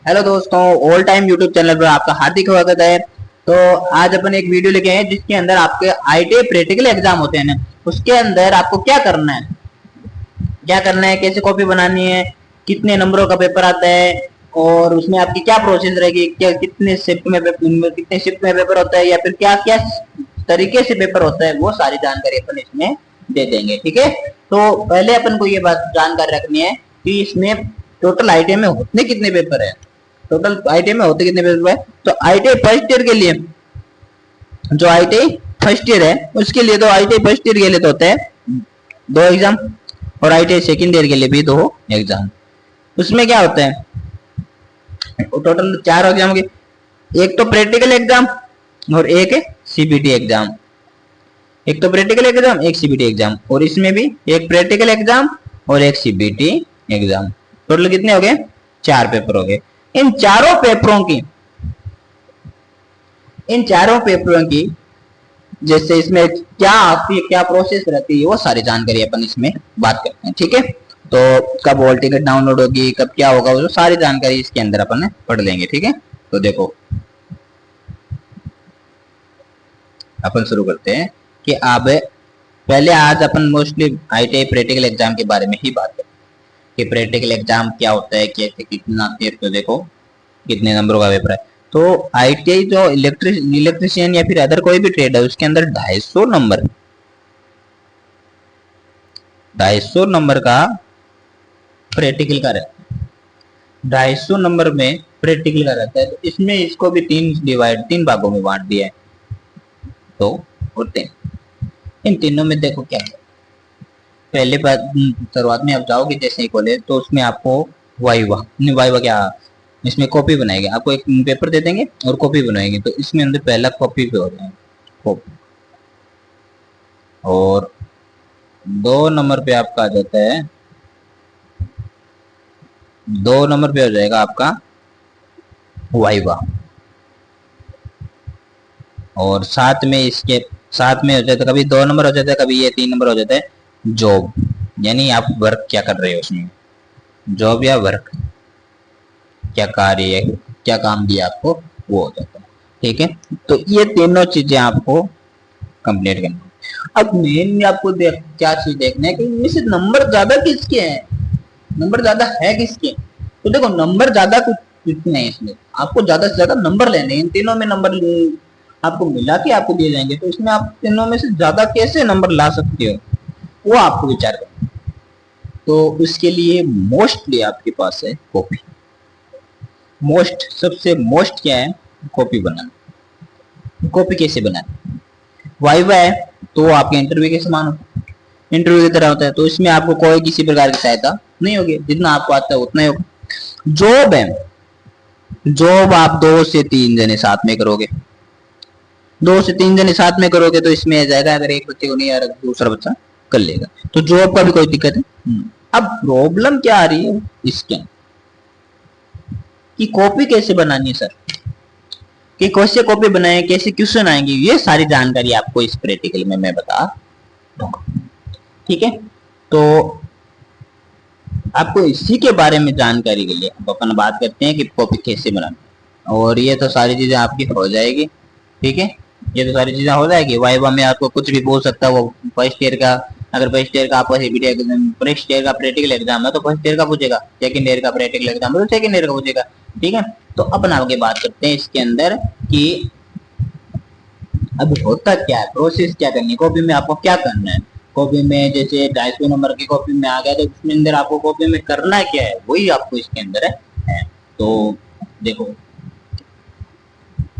Hello दोस्तों, all time YouTube channel पर आपका हार्दिक स्वागत है। तो आज अपन एक वीडियो लेके आए हैं जिसके अंदर आपके आईटीआई प्रैक्टिकल एग्जाम होते हैं ना, उसके अंदर आपको क्या करना है, कैसे कॉपी बनानी है, कितने नंबरों का पेपर आता है और उसमें आपकी क्या प्रोसेस रहेगी, क्या कितने शिफ्ट में पेपर होता है या फिर क्या क्या तरीके से पेपर होता है, वो सारी जानकारी अपन इसमें दे देंगे। ठीक है, तो पहले अपन को ये बात जानकारी रखनी है कि इसमें टोटल आईटीआई में होते कितने पेपर है। टोटल आईटीआई में होते कितने पेपर है? तो आईटीआई फर्स्ट ईयर के लिए, जो आईटीआई फर्स्ट ईयर है उसके लिए, तो आईटीआई फर्स्ट ईयर के लिए तो होते हैं 2 एग्जाम और आईटीआई सेकंड ईयर के लिए भी 2 एग्जाम। उसमें क्या होता है, टोटल 4 एग्जाम के, एक तो प्रैक्टिकल एग्जाम और एक है सीबीटी एग्जाम। एक तो प्रैक्टिकल एग्जाम, एक सीबीटी एग्जाम, और इसमें भी एक प्रैक्टिकल एग्जाम और एक सीबीटी एग्जाम। टोटल कितने हो गए? 4 पेपर हो गए। इन चारों पेपरों की जैसे इसमें क्या आती है, क्या प्रोसेस रहती है, वो सारी जानकारी अपन इसमें बात करते हैं। ठीक है, तो कब हॉल टिकट डाउनलोड होगी, कब क्या होगा, वो सारी जानकारी इसके अंदर अपन पढ़ लेंगे। ठीक है, तो देखो अपन शुरू करते हैं कि अब पहले आज अपन मोस्टली आईटीआई प्रैक्टिकल एग्जाम के बारे में ही बात करें कि प्रैक्टिकल एग्जाम क्या होता है, कैसे कितना, तो देखो कितने नंबरों का पेपर है। तो आईटीआई जो इलेक्ट्रिशियन या फिर अदर कोई भी ट्रेड है उसके अंदर 250 नंबर का प्रैक्टिकल का रहता है। 250 नंबर में प्रैक्टिकल का रहता है, तो इसमें इसको भी 3 भागों में बांट दिया है। तो होते हैं इन तीनों में, देखो क्या है। पहले बात, शुरुआत में आप जाओगे जैसे ही कॉलेज, तो उसमें आपको वाइवा क्या, इसमें कॉपी बनाएंगे, आपको एक पेपर दे देंगे और कॉपी बनाएंगे। तो इसमें अंदर पहला कॉपी पे हो जाएगा कॉपी, और 2 नंबर पे आपका आ जाता है, 2 नंबर पे हो जाएगा आपका वाइवा, और साथ में इसके साथ में हो जाता है, कभी 2 नंबर हो जाता है, कभी ये 3 नंबर हो जाता है जॉब, यानी आप वर्क क्या कर रहे हो उसमें, जॉब या वर्क, क्या कार्य, क्या काम दिया आपको, वो हो जाता है। ठीक है, तो ये तीनों चीजें आपको कंप्लीट करनी है। अब मेन आपको क्या चीज देखना है कि इनमें से नंबर ज्यादा किसके हैं, नंबर ज्यादा है किसके। तो देखो नंबर ज्यादा कुछ कितने हैं इसमें, आपको ज्यादा से ज्यादा नंबर लेने हैं। इन तीनों में नंबर आपको मिला के आपको दिए जाएंगे, तो इसमें आप तीनों में से ज्यादा कैसे नंबर ला सकते हो, वो आपको विचार करना। तो उसके लिए मोस्टली आपके पास है कॉपी। सबसे मोस्ट क्या है, कॉपी बनाना। कॉपी कैसे बनाना, वाइवा है तो आपके इंटरव्यू के समान होता है, इंटरव्यू की तरह होता है। तो इसमें आपको कोई किसी प्रकार की सहायता नहीं होगी, जितना आपको आता है उतना ही होगा। जॉब है, जॉब आप 2 से 3 जने साथ में करोगे, 2 से 3 जने साथ में करोगे, तो इसमें आ जाएगा, अगर एक बच्चे को नहीं आ रहा दूसरा बच्चा कर लेगा, तो जॉब का भी कोई दिक्कत है। अब प्रॉब्लम क्या आ रही है इसके कि कॉपी कैसे बनानी है सर, कि कैसे कॉपी बनाए, कैसे क्वेश्चन आएंगे, ये सारी जानकारी आपको इस प्रैक्टिकल में मैं बता दूंगा। ठीक है, तो आपको इसी के बारे में जानकारी के लिए अब अपन बात करते हैं कि कॉपी कैसे बनाना, और ये तो सारी चीजें आपकी हो जाएगी। ठीक है, ये तो सारी चीजें हो जाएगी। वाइवा में आपको कुछ भी बोल सकता है वो फर्स्ट ईयर का, अगर फर्स्ट ईयर का आपका सीबीटी एग्जाम, फर्स्ट ईयर का प्रैक्टिकल एग्जाम है तो फर्स्ट ईयर का पूछेगा, सेकंड ईयर का प्रैक्टिकल एग्जाम है तो सेकंड ईयर का पूछेगा। ठीक है, तो अपन आगे बात करते हैं इसके अंदर कि अब होता क्या है, प्रोसेस क्या करनी है, कॉपी में आपको क्या करना है। कॉपी में जैसे 250 नंबर की कॉपी में आ गया, तो इसमें अंदर आपको कॉपी में करना क्या है, वही आपको इसके अंदर है। तो देखो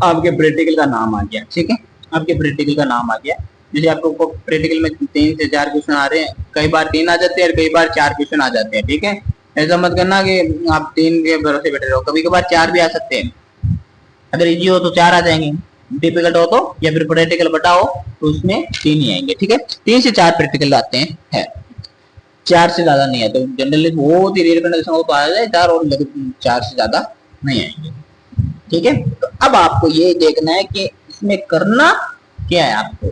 आपके प्रैक्टिकल का नाम आ गया। ठीक है, आपके प्रैक्टिकल का नाम आ गया, जैसे आपको प्रैक्टिकल में 3 से 4 क्वेश्चन आ रहे हैं, कई बार 3 आ जाते हैं और कई बार 4 क्वेश्चन आ जाते हैं। ठीक है, ऐसा मत करना कि आप 3 के भरोसे बैठे रहो, कभी कभार 4 भी आ सकते हैं। अगर इजी हो तो 4 आ जाएंगे, डिफिकल्ट हो तो, या फिर प्रैक्टिकल बटा हो तो उसमें 3 ही आएंगे। ठीक है, 3 से 4 प्रैक्टिकल आते हैं, है 4 से ज्यादा नहीं आते। जनरली बहुत ही रेयर कंडीशन हो तो आ जाए 4, और 4 से ज्यादा नहीं आएंगे। ठीक है, तो अब आपको ये देखना है कि इसमें करना क्या है आपको,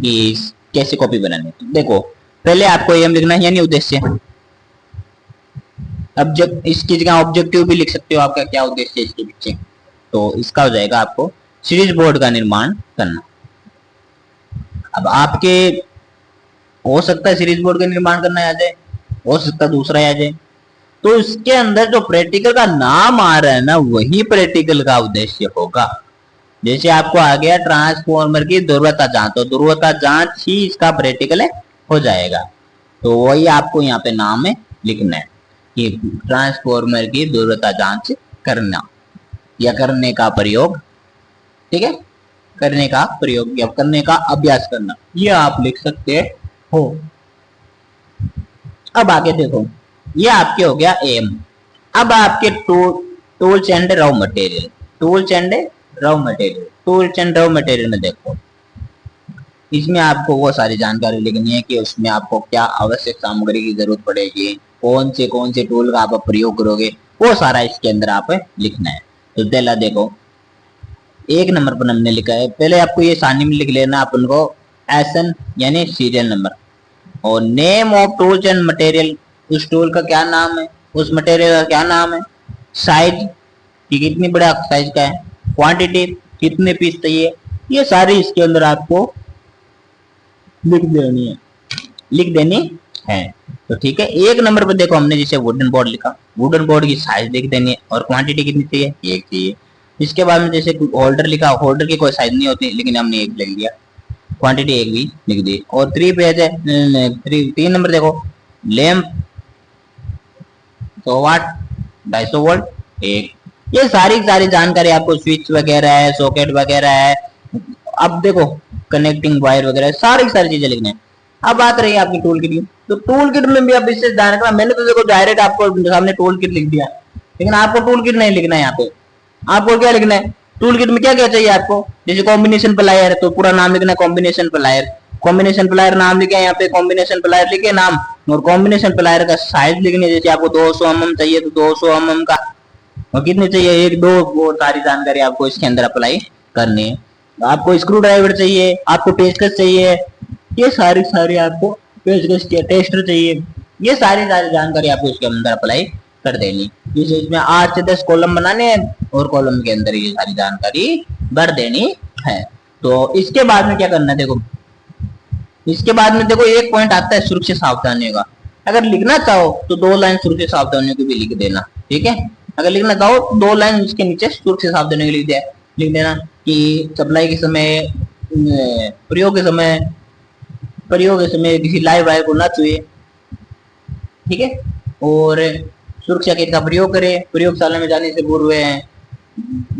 कि कैसे कॉपी बनानी है। तो देखो पहले आपको एम लिखना है, यानी उद्देश्य। इसकी जगह ऑब्जेक्टिव भी लिख सकते हो, आपका क्या उद्देश्य है इसके पीछे। तो इसका हो जाएगा आपको सीरीज बोर्ड का निर्माण करना। अब आपके हो सकता है सीरीज बोर्ड का निर्माण करना आ जाए, हो सकता है दूसरा आ जाए। तो इसके अंदर जो प्रैक्टिकल का नाम आ रहा है ना, वही प्रैक्टिकल का उद्देश्य होगा। जैसे आपको आ गया ट्रांसफॉर्मर की ध्रुवता जांच, तो ध्रुवता जांच ही इसका प्रैक्टिकल हो जाएगा। तो वही आपको यहाँ पे नाम है लिखना है कि ट्रांसफॉर्मर की ध्रुवता जांच करना या करने का प्रयोग, ठीक है, करने का प्रयोग या करने का अभ्यास करना, ये आप लिख सकते हो। अब आगे देखो, ये आपके हो गया एम। अब आपके tools and raw material, tools and raw material, tools and raw material में देखो, इसमें आपको वो सारी जानकारी लिखनी है कि उसमें आपको क्या आवश्यक सामग्री की जरूरत पड़ेगी, कौन से टूल का आप प्रयोग करोगे, वो सारा इसके अंदर आप लिखना है। तो पहला देखो, एक नंबर पर हमने लिखा है, पहले आपको ये सारणी में लिख लेना अपन को एसएन यानी सीरियल नंबर, और name of tools and material, उस टूल का क्या नाम है, उस मटेरियल का क्या नाम है, साइज कि कितनी बड़ा साइज का है, क्वांटिटी कितने पीस चाहिए, ये सारी इसके अंदर आपको लिख देनी है। तो ठीक है, एक नंबर पर देखो हमने जैसे वुडन बोर्ड लिखा, वुडन बोर्ड की साइज लिख देनी है और क्वांटिटी कितनी चाहिए, एक चाहिए। इसके बाद में जैसे होल्डर लिखा, होल्डर की कोई साइज नहीं होती लेकिन हमने एक लिख दिया, क्वांटिटी एक भी लिख दी। और 3 पेज है, 3 नंबर देखो, लैंप 100 वाट 250 वोल्ट एक, ये सारी जानकारी आपको, स्विच वगैरह है, सॉकेट वगैरह है, अब देखो कनेक्टिंग वायर वगैरह, सारी चीजें लिखना है। अब बात रही आपकी टूल किट की, तो टूल किट में भी अब इससे जानकारी, मैंने तो देखो डायरेक्ट आपको सामने टूल किट लिख दिया, लेकिन आपको टूल किट नहीं लिखना है। यहाँ पे आपको क्या लिखना है, टूल किट में क्या क्या चाहिए आपको, जैसे कॉम्बिनेशन प्लायर, तो पूरा नाम लिखना है कॉम्बिनेशन प्लायर, कॉम्बिनेशन प्लायर नाम लिखे, यहाँ पे कॉम्बिनेशन प्लायर लिखे नाम, और कॉम्बिनेशन प्लायर का साइज लिखनी है, जैसे आपको 200 mm चाहिए तो 200 mm का, और कितने चाहिए, 1 2, वो सारी जानकारी आपको इसके अंदर अप्लाई करनी है। आपको स्क्रू ड्राइवर चाहिए, आपको पेचकस चाहिए, ये सारी आपको पेचकस चाहिए, टेस्टर चाहिए, ये सारी जानकारी आपको इसके अंदर अप्लाई कर देनी। जैसे इसमें 8 से 10 कॉलम बनाने हैं और कॉलम के अंदर ये सारी जानकारी भर देनी है। तो इसके बाद में क्या करना है, देखो इसके बाद में देखो एक पॉइंट आता है सुरक्षित सावधानियों का। अगर लिखना चाहो तो 2 लाइन सुरक्षित सावधानियों को भी लिख देना, ठीक है। अगर लिखना चाहो 2 लाइन उसके नीचे सुरक्षित सावधानियों को लिख देना कि सप्लाई के समय, प्रयोग के समय किसी लाइव वायर को ना छुए, ठीक है, और सुरक्षा किट का प्रयोग करें, प्रयोगशाला में जाने से पूर्व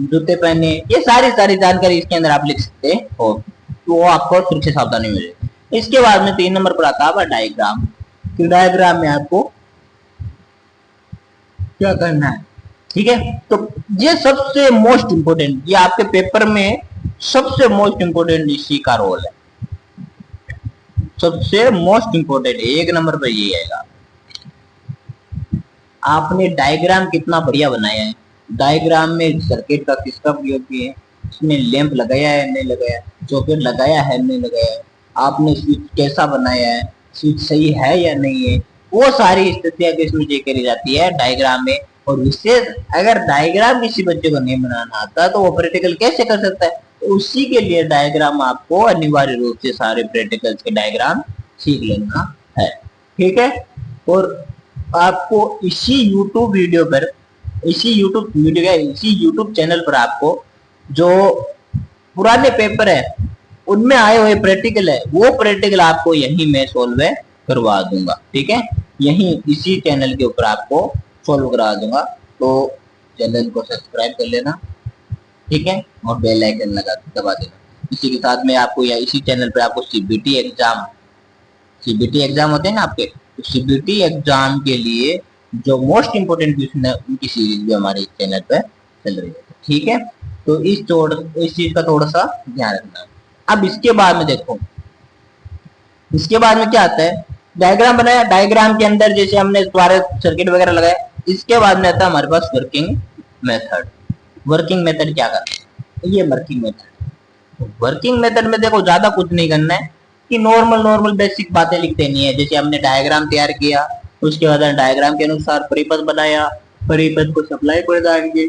जूते पहने, ये सारी जानकारी इसके अंदर आप लिख सकते हो, तो वो आपको सुरक्षित सावधानी मिलेगी। इसके बाद में 3 नंबर पर आता है डायग्राम, कि डायग्राम में आपको क्या करना है, ठीक है। तो ये सबसे मोस्ट इंपोर्टेंट, ये आपके पेपर में सबसे मोस्ट इंपोर्टेंट इसी का रोल है, सबसे मोस्ट इंपोर्टेंट 1 नंबर पर ये आएगा। आपने डायग्राम कितना बढ़िया बनाया है, डायग्राम में सर्किट का किसका प्रयोग किया है, इसमें लैंप लगाया है नहीं लगाया, सॉकेट लगाया है नहीं लगाया, आपने स्विच कैसा बनाया है, स्विच सही है या नहीं है, वो सारी स्थितियां इसमें चेक करी जाती है डायग्राम में। और विशेष अगर डायग्राम किसी बच्चे को नहीं बनाना आता तो वो प्रैक्टिकल कैसे कर सकता है, तो उसी के लिए डायग्राम आपको अनिवार्य रूप से सारे प्रैक्टिकल्स के डायग्राम सीख लेना है, ठीक है। और आपको इसी यूट्यूब वीडियो पर, इसी यूट्यूब चैनल पर आपको जो पुराने पेपर है उनमें आए हुए प्रैक्टिकल है, वो प्रैक्टिकल आपको यहीं मैं सॉल्व करवा दूंगा, ठीक है, यहीं इसी चैनल के ऊपर आपको सॉल्व करवा दूंगा। तो चैनल को सब्सक्राइब कर लेना, ठीक है, और बेल आइकन दबा देना। इसी के साथ में आपको या इसी चैनल पर आपको सीबीटी एग्जाम होते हैं ना आपके, सीबीटी एग्जाम के लिए जो मोस्ट इंपोर्टेंट क्वेश्चन है उनकी सीरीज भी हमारे इस चैनल पे चल रही है, ठीक है। तो इस चीज का थोड़ा सा ध्यान रखना है। अब इसके बाद में देखो, इसके बाद में क्या आता है, डायग्राम बनाया, डायग्राम के अंदर जैसे हमने द्वारा सर्किट वगैरह लगाया, इसके बाद में आता है हमारे पास वर्किंग मेथड। वर्किंग मेथड क्या करना है, ये वर्किंग मेथड, वर्किंग मेथड में देखो ज्यादा कुछ नहीं करना है कि नॉर्मल बेसिक बातें लिख देनी है। जैसे हमने डायग्राम तैयार किया, उसके बाद डायग्राम के अनुसार परिपथ बनाया, परिपथ को सप्लाई प्रदान की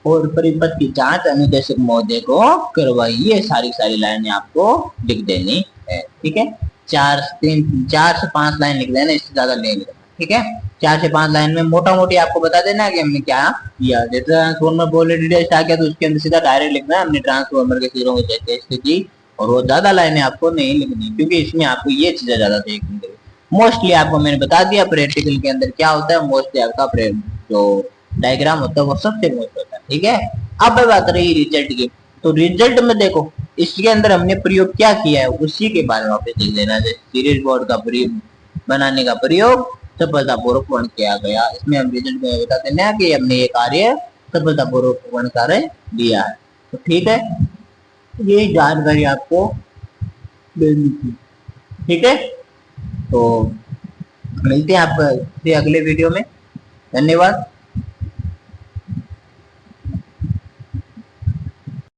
और परिपथ की जांच अनुदेशक महोदय को करवाई। ये सारी सारी लाइनें आपको लिख देनी है। ठीक है, 4 से 5 लाइन लिख देना, इससे ज्यादा नहीं लिखना। ठीक है, 4 से 5 लाइन में मोटा मोटी आपको बता देना कि हमने क्या किया। जैसे ट्रांसफॉर्मर बोले डिटेल्स आ गया तो उसके अंदर सीधा डायरेक्ट लिखना है हमने ट्रांसफॉर्मर के सिरों को जैसे की, और वो ज्यादा लाइनें आपको नहीं लिखनी क्योंकि इसमें आपको ये चीजें ज्यादा देखनी है। मोस्टली आपको मैंने बता दिया प्रैक्टिकल के अंदर क्या होता है। मोस्टली आपका जो डायग्राम होता है वो सबसे मोस्ट होता है। ठीक है, अब बात रही रिजल्ट की, तो रिजल्ट में देखो इसके अंदर हमने प्रयोग क्या किया है उसी के बारे में वापस देख लेना है। सीरीज बोर्ड का प्रयोग बनाने का प्रयोग सफलतापूर्वक पूर्ण किया गया। इसमें हम रिजल्ट में बता देना है कि हमने ये कार्य सफलतापूर्वक पूर्ण कार्य दिया है। तो ठीक है, ये जानकारी आपको देनी थी। ठीक है, तो मिलते हैं आपसे अगले वीडियो में। धन्यवाद।